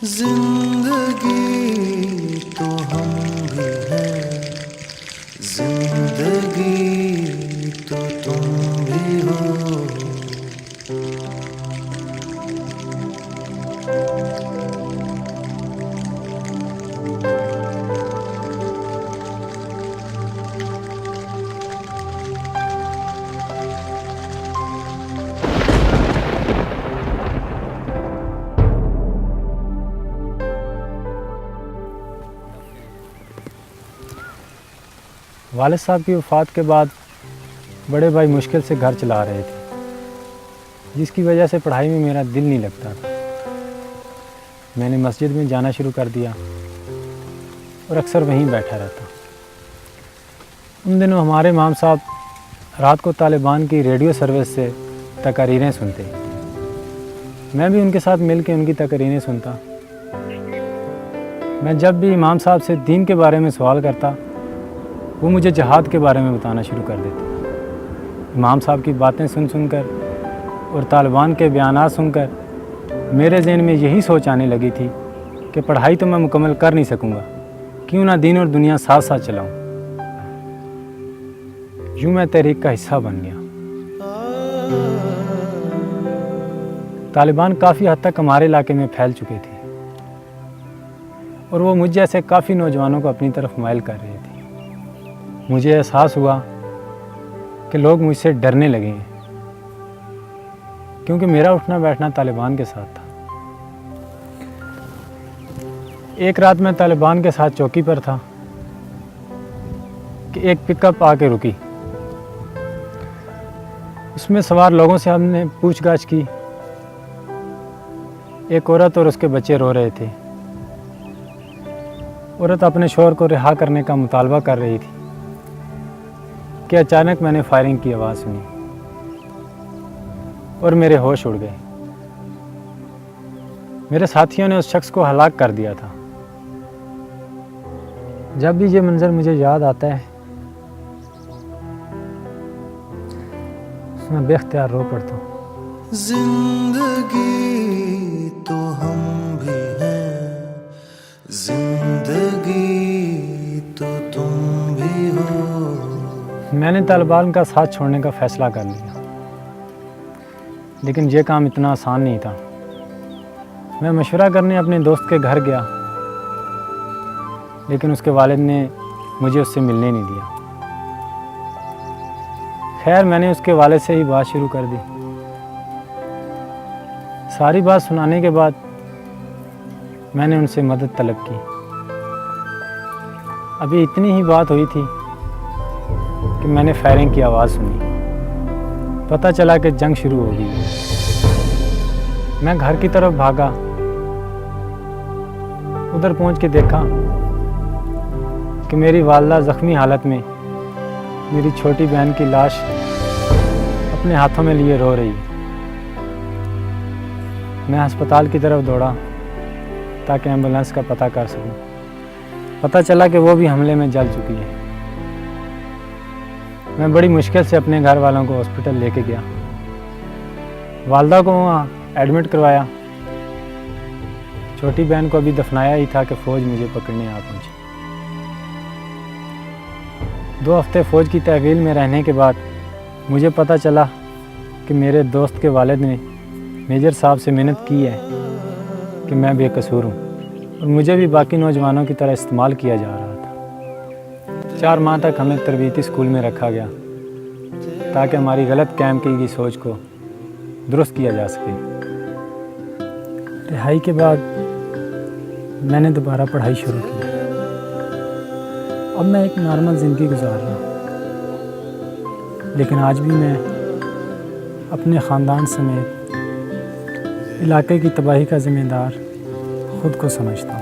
जिंदगी तो हम भी हैं, जिंदगी तो तुम भी हो। वालिद साहब की वफ़ात के बाद बड़े भाई मुश्किल से घर चला रहे थे, जिसकी वजह से पढ़ाई में मेरा दिल नहीं लगता था। मैंने मस्जिद में जाना शुरू कर दिया और अक्सर वहीं बैठा रहता। उन दिनों हमारे इमाम साहब रात को तालिबान की रेडियो सर्विस से तकरीरें सुनते। मैं भी उनके साथ मिल के उनकी तकरीरें सुनता। मैं जब भी इमाम साहब से दीन के बारे में सवाल करता, वो मुझे जहाद के बारे में बताना शुरू कर देते। इमाम साहब की बातें सुन सुनकर और तालिबान के बयानात सुनकर मेरे ज़हन में यही सोच आने लगी थी कि पढ़ाई तो मैं मुकम्मल कर नहीं सकूँगा, क्यों ना दीन और दुनिया साथ साथ चलाऊँ। यूँ मैं तहरीक का हिस्सा बन गया। तालिबान काफ़ी हद तक हमारे इलाके में फैल चुके थे और वो मुझ जैसे काफ़ी नौजवानों को अपनी तरफ माइल कर रहे थे। मुझे एहसास हुआ कि लोग मुझसे डरने लगे हैं, क्योंकि मेरा उठना बैठना तालिबान के साथ था। एक रात मैं तालिबान के साथ चौकी पर था कि एक पिकअप आके रुकी। उसमें सवार लोगों से हमने पूछताछ की। एक औरत और उसके बच्चे रो रहे थे। औरत अपने शौहर को रिहा करने का मुतालबा कर रही थी कि अचानक मैंने फायरिंग की आवाज़ सुनी और मेरे होश उड़ गए। मेरे साथियों ने उस शख्स को हलाक कर दिया था। जब भी ये मंजर मुझे याद आता है, मैं बेख्तियार रो पड़ता हूँ। जिंदगी तो हम भी हैं, जिंदगी तो तुम भी हो। मैंने तालिबान का साथ छोड़ने का फ़ैसला कर लिया, लेकिन ये काम इतना आसान नहीं था। मैं मशवरा करने अपने दोस्त के घर गया, लेकिन उसके वालिद ने मुझे उससे मिलने नहीं दिया। खैर, मैंने उसके वालिद से ही बात शुरू कर दी। सारी बात सुनाने के बाद मैंने उनसे मदद तलब की। अभी इतनी ही बात हुई थी कि मैंने फायरिंग की आवाज़ सुनी। पता चला कि जंग शुरू हो गई। मैं घर की तरफ भागा। उधर पहुंच के देखा कि मेरी वालिदा ज़ख्मी हालत में मेरी छोटी बहन की लाश अपने हाथों में लिए रो रही। मैं अस्पताल की तरफ दौड़ा ताकि एम्बुलेंस का पता कर सकूं। पता चला कि वो भी हमले में जल चुकी है। मैं बड़ी मुश्किल से अपने घर वालों को हॉस्पिटल लेके गया। वालिदा को वहाँ एडमिट करवाया। छोटी बहन को अभी दफनाया ही था कि फ़ौज मुझे पकड़ने आ पहुंची। 2 हफ्ते फ़ौज की तहवील में रहने के बाद मुझे पता चला कि मेरे दोस्त के वालिद ने मेजर साहब से मिन्नत की है कि मैं बेकसूर हूँ और मुझे भी बाकी नौजवानों की तरह इस्तेमाल किया जा रहा था। 4 माह तक हमें तरबियती स्कूल में रखा गया ताकि हमारी गलत कैंप की सोच को दुरुस्त किया जा सके। रिहाई के बाद मैंने दोबारा पढ़ाई शुरू की। अब मैं एक नॉर्मल ज़िंदगी गुजार रहा हूँ, लेकिन आज भी मैं अपने ख़ानदान समेत इलाके की तबाही का ज़िम्मेदार खुद को समझता हूँ।